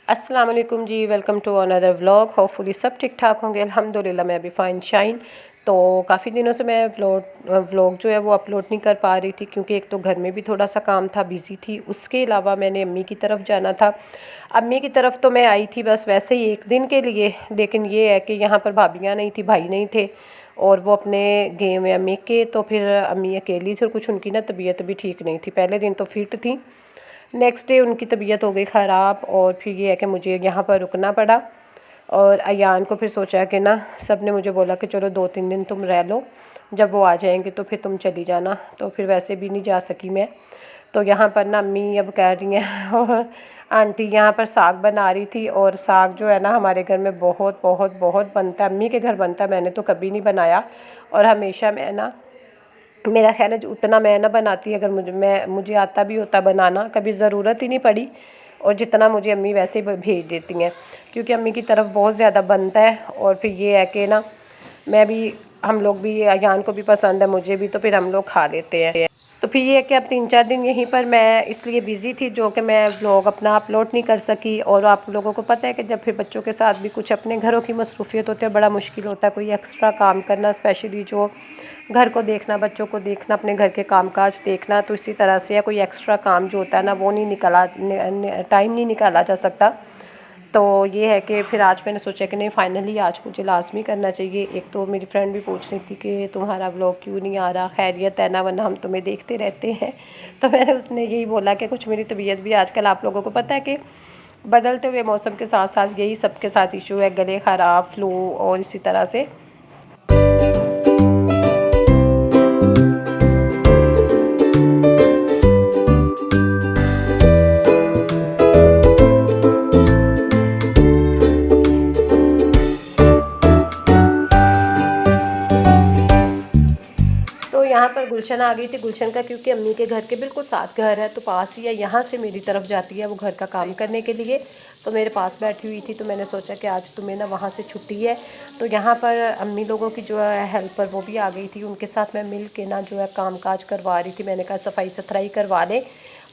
अस्सलाम वालेकुम जी। Welcome to another vlog. Hopefully सब ठीक ठाक होंगे। अल्हम्दुलिल्लाह मैं अभी फ़ाइन शाइन। तो काफ़ी दिनों से मैं व्लॉग जो है वो अपलोड नहीं कर पा रही थी, क्योंकि एक तो घर में भी थोड़ा सा काम था, बिज़ी थी। उसके अलावा मैंने अम्मी की तरफ जाना था। अम्मी की तरफ तो मैं आई थी बस वैसे ही एक दिन के लिए, लेकिन ये है कि यहाँ पर भाभियाँ नहीं थी, भाई नहीं थे, और वो अपने गए हुए अम्मी के। तो फिर अम्मी अकेली थी और कुछ उनकी ना तबीयत भी ठीक नहीं थी। पहले दिन तो फिट थी, नेक्स्ट डे उनकी तबीयत हो गई ख़राब, और फिर ये है कि मुझे यहाँ पर रुकना पड़ा। और अयान को फिर सोचा कि ना, सब ने मुझे बोला कि चलो 2-3 दिन तुम रह लो, जब वो आ जाएंगे तो फिर तुम चली जाना। तो फिर वैसे भी नहीं जा सकी मैं। तो यहाँ पर ना अम्मी अब कह रही हैं और आंटी यहाँ पर साग बना रही थी। और साग जो है ना हमारे घर में बहुत बहुत बहुत बनता है, अम्मी के घर बनता है, मैंने तो कभी नहीं बनाया। और हमेशा मैं ना, मेरा ख़्याल है जो उतना मैं ना बनाती, अगर मुझे आता भी होता बनाना, कभी ज़रूरत ही नहीं पड़ी। और जितना मुझे अम्मी वैसे ही भेज देती हैं, क्योंकि अम्मी की तरफ बहुत ज़्यादा बनता है। और फिर ये है कि ना, मैं भी, हम लोग भी, अयान को भी पसंद है, मुझे भी, तो फिर हम लोग खा लेते हैं। तो फिर ये है कि अब 3-4 दिन यहीं पर मैं इसलिए बिज़ी थी जो कि मैं व्लॉग अपना अपलोड नहीं कर सकी। और आप लोगों को पता है कि जब फिर बच्चों के साथ भी कुछ अपने घरों की मसरूफ़ियत होती है, बड़ा मुश्किल होता है कोई एक्स्ट्रा काम करना, स्पेशली जो घर को देखना, बच्चों को देखना, अपने घर के कामकाज देखना। तो इसी तरह से या कोई एक्स्ट्रा काम जो होता है ना, वो नहीं निकाला, टाइम नहीं निकाला जा सकता। तो ये है कि फिर आज मैंने सोचा कि नहीं, फाइनली आज मुझे लाज़मी करना चाहिए। एक तो मेरी फ्रेंड भी पूछ रही थी कि तुम्हारा व्लॉग क्यों नहीं आ रहा, खैरियत है ना, वरना हम तुम्हें देखते रहते हैं। तो मैंने उसने यही बोला कि कुछ मेरी तबीयत भी आजकल, आप लोगों को पता है कि बदलते हुए मौसम के साथ साथ यही सबके साथ इशू है, गले ख़राब, फ्लू, और इसी तरह से। तो यहाँ पर गुलशन आ गई थी। गुलशन का क्योंकि अम्मी के घर के बिल्कुल साथ घर है, तो पास ही है, यहाँ से मेरी तरफ जाती है वो घर का काम करने के लिए। तो मेरे पास बैठी हुई थी, तो मैंने सोचा कि आज तुम्हें ना वहाँ से छुट्टी है, तो यहाँ पर अम्मी लोगों की जो है हेल्पर वो भी आ गई थी, उनके साथ मैं मिल के ना जो है काम काज करवा रही थी। मैंने कहा सफाई सुथराई करवा लें।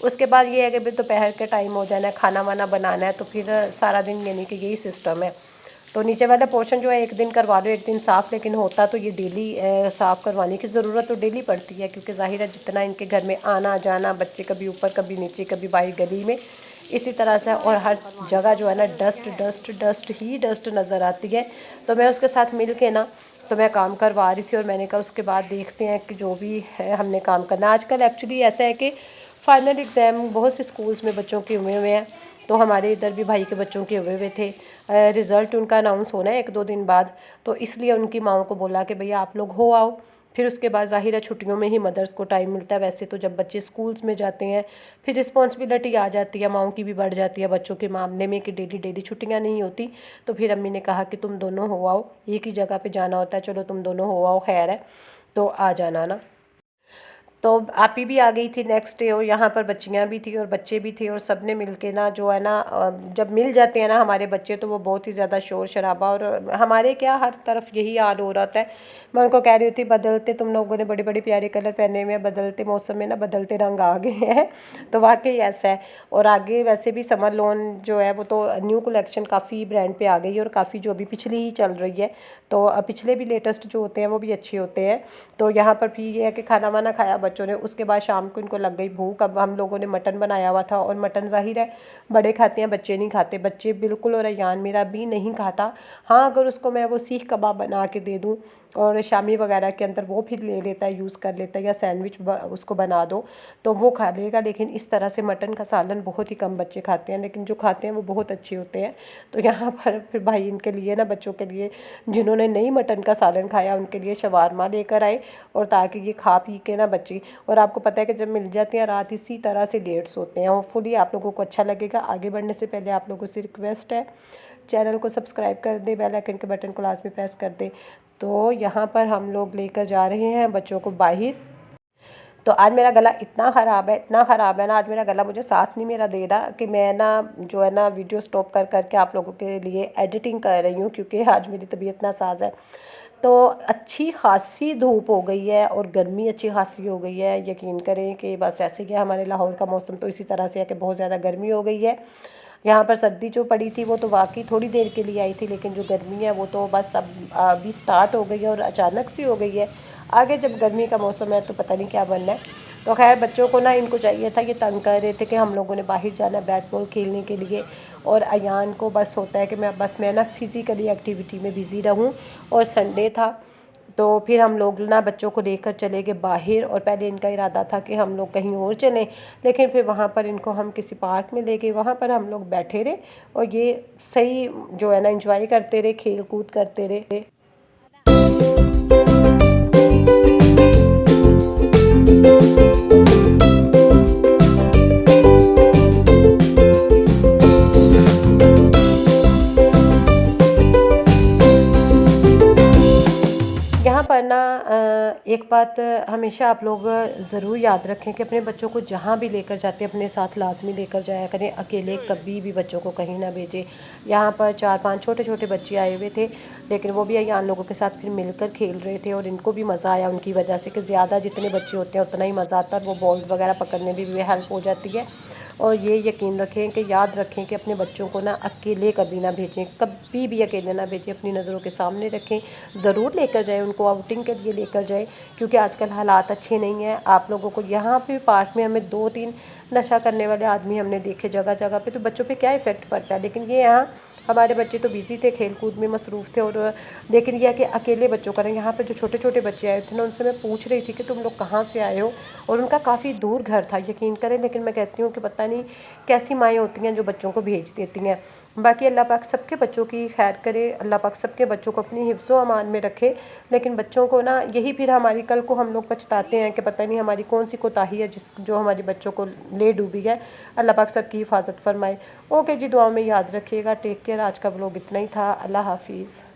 उसके बाद ये है कि फिर दोपहर के टाइम हो जाना है, खाना वाना बनाना है, तो फिर सारा दिन यानी कि यही सिस्टम है। तो नीचे वाला पोर्शन जो है एक दिन करवा लो, एक दिन साफ़, लेकिन होता तो ये डेली साफ़ करवाने की ज़रूरत तो डेली पड़ती है, क्योंकि ज़ाहिर है जितना इनके घर में आना जाना, बच्चे कभी ऊपर कभी नीचे कभी बाहर गली में, इसी तरह से, और हर जगह जो है ना डस्ट डस्ट डस्ट ही डस्ट नज़र आती है। तो मैं उसके साथ मिल के ना, तो मैं काम करवा रही थी। और मैंने कहा उसके बाद देखते हैं कि जो भी है हमने काम करना। आजकल एक्चुअली ऐसा है कि फाइनल एग्ज़ाम बहुत से स्कूल्स में बच्चों के हुए हुए हैं, तो हमारे इधर भी भाई के बच्चों के हुए हुए थे। रिज़ल्ट उनका अनाउंस होना है 1-2 दिन बाद, तो इसलिए उनकी माओ को बोला कि भैया आप लोग हो आओ। फिर उसके बाद ज़ाहिर है छुट्टियों में ही मदर्स को टाइम मिलता है। वैसे तो जब बच्चे स्कूल्स में जाते हैं फिर रिस्पॉन्सिबिलिटी आ जाती है, माओ की भी बढ़ जाती है बच्चों के मामले में, कि डेली डेली छुट्टियाँ नहीं होती। तो फिर अम्मी ने कहा कि तुम दोनों हो आओ, एक ही जगह पे जाना होता है, चलो तुम दोनों हो आओ, खैर है, तो आ जाना ना। तो आपी भी आ गई थी नेक्स्ट डे, और यहाँ पर बच्चियाँ भी थी और बच्चे भी थे, और सब ने मिल के ना जो है ना, जब मिल जाते हैं ना हमारे बच्चे, तो वो बहुत ही ज़्यादा शोर शराबा, और हमारे क्या हर तरफ यही हाल हो रहा है। मैं उनको कह रही थी बदलते, तुम लोगों ने बड़े बड़े प्यारे कलर पहने हुए हैं, बदलते मौसम में ना बदलते रंग आ गए हैं। तो वाकई ऐसा है। और आगे वैसे भी समर लोन जो है वो तो न्यू कलेक्शन काफ़ी ब्रांड पे आ गई है, और काफ़ी जो अभी पिछली ही चल रही है, तो पिछले भी लेटेस्ट जो होते हैं वो भी अच्छे होते हैं। तो यहाँ पर भी ये है कि खाना वाना खाया बच्चों ने। उसके बाद शाम को इनको लग गई भूख। अब हम लोगों ने मटन बनाया हुआ था, और मटन ज़ाहिर है बड़े खाते हैं, बच्चे नहीं खाते। बच्चे बिल्कुल, और अयान मेरा भी नहीं खाता। हाँ, अगर उसको मैं वो सीख कबाब बना के दे दूँ और शामी वगैरह के अंदर, वो फिर ले लेता है, यूज़ कर लेता है, या सैंडविच उसको बना दो तो वो खा लेगा। लेकिन इस तरह से मटन का सालन बहुत ही कम बच्चे खाते हैं, लेकिन जो खाते हैं वो बहुत अच्छे होते हैं। तो यहाँ पर फिर भाई इनके लिए ना, बच्चों के लिए जिन्होंने नहीं मटन का सालन खाया, उनके लिए शवारमा लेकर आए, और ताकि ये खा पी के ना बच्चे। और आपको पता है कि जब मिल जाती हैं रात, इसी तरह से लेट सोते हैं। होपफुली आप लोगों को अच्छा लगेगा। आगे बढ़ने से पहले आप लोगों से रिक्वेस्ट है, चैनल को सब्सक्राइब कर दे, बेल आइकन के बटन को लाजमी प्रेस कर दे। तो यहाँ पर हम लोग लेकर जा रहे हैं बच्चों को बाहर। तो आज मेरा गला इतना ख़राब है, इतना ख़राब है ना, आज मेरा गला मुझे साथ नहीं मेरा दे रहा, कि मैं ना जो है ना वीडियो स्टॉप कर करके आप लोगों के लिए एडिटिंग कर रही हूँ, क्योंकि आज मेरी तबीयत नासाज है। तो अच्छी खासी धूप हो गई है, और गर्मी अच्छी खासी हो गई है। यकीन करें कि बस ऐसे ही है, हमारे लाहौर का मौसम तो इसी तरह से है कि बहुत ज़्यादा गर्मी हो गई है। यहाँ पर सर्दी जो पड़ी थी वो तो वाकई थोड़ी देर के लिए आई थी, लेकिन जो गर्मी है वो तो बस अब अभी स्टार्ट हो गई है और अचानक सी हो गई है। आगे जब गर्मी का मौसम है तो पता नहीं क्या बनना है। तो खैर बच्चों को ना इनको चाहिए था, ये तंग कर रहे थे कि हम लोगों ने बाहर जाना है बैट बॉल खेलने के लिए, और अयान को बस होता है कि मैं ना फिज़िकली एक्टिविटी में बिज़ी रहूँ। और संडे था तो फिर हम लोग ना बच्चों को लेकर चले गए बाहर, और पहले इनका इरादा था कि हम लोग कहीं और चलें, लेकिन फिर वहाँ पर इनको हम किसी पार्क में ले गए। वहाँ पर हम लोग बैठे रहे और ये सही जो है ना एंजॉय करते रहे, खेल कूद करते रहे। यहाँ पर ना एक बात हमेशा आप लोग ज़रूर याद रखें कि अपने बच्चों को जहाँ भी लेकर जाते हैं अपने साथ लाजमी लेकर जाया करें। अकेले कभी भी बच्चों को कहीं ना भेजें। यहाँ पर 4-5 छोटे छोटे बच्चे आए हुए थे, लेकिन वो भी अयान लोगों के साथ फिर मिलकर खेल रहे थे और इनको भी मज़ा आया उनकी वजह से, कि ज़्यादा जितने बच्चे होते हैं उतना ही मज़ा आता है, और वो बॉल वगैरह पकड़ने में भी हेल्प हो जाती है। और ये यकीन रखें कि याद रखें कि अपने बच्चों को ना अकेले कभी ना भेजें, कभी भी अकेले ना भेजें, अपनी नज़रों के सामने रखें। ज़रूर लेकर जाएं, उनको आउटिंग के लिए लेकर जाएं, क्योंकि आजकल हालात अच्छे नहीं हैं। आप लोगों को यहाँ पे पार्क में हमें 2-3 नशा करने वाले आदमी हमने देखे जगह जगह पे, तो बच्चों पे क्या इफ़ेक्ट पड़ता है। लेकिन ये यहाँ हमारे बच्चे तो बिज़ी थे, खेल कूद में मसरूफ़ थे, और लेकिन यह कि अकेले बच्चों का यहाँ पे जो छोटे छोटे बच्चे आए थे ना, उनसे मैं पूछ रही थी कि तुम लोग कहाँ से आए हो, और उनका काफ़ी दूर घर था यकीन करें। लेकिन मैं कहती हूँ कि पता नहीं कैसी माएँ होती हैं जो बच्चों को भेज देती हैं। बाकी अल्लाह पाक सबके बच्चों की खैर करे, अल्लाह पाक सबके बच्चों को अपनी हिफ्ज़ व अमान में रखे। लेकिन बच्चों को ना यही फिर हमारी कल को हम लोग पछताते हैं कि पता नहीं हमारी कौन सी कोताही है जो हमारे बच्चों को ले डूबी है। अल्लाह पाक सबकी हिफाजत फरमाए। ओके जी, दुआ में याद रखिएगा। Take care. आज का व्लॉग इतना ही था। अल्लाह हाफिज़।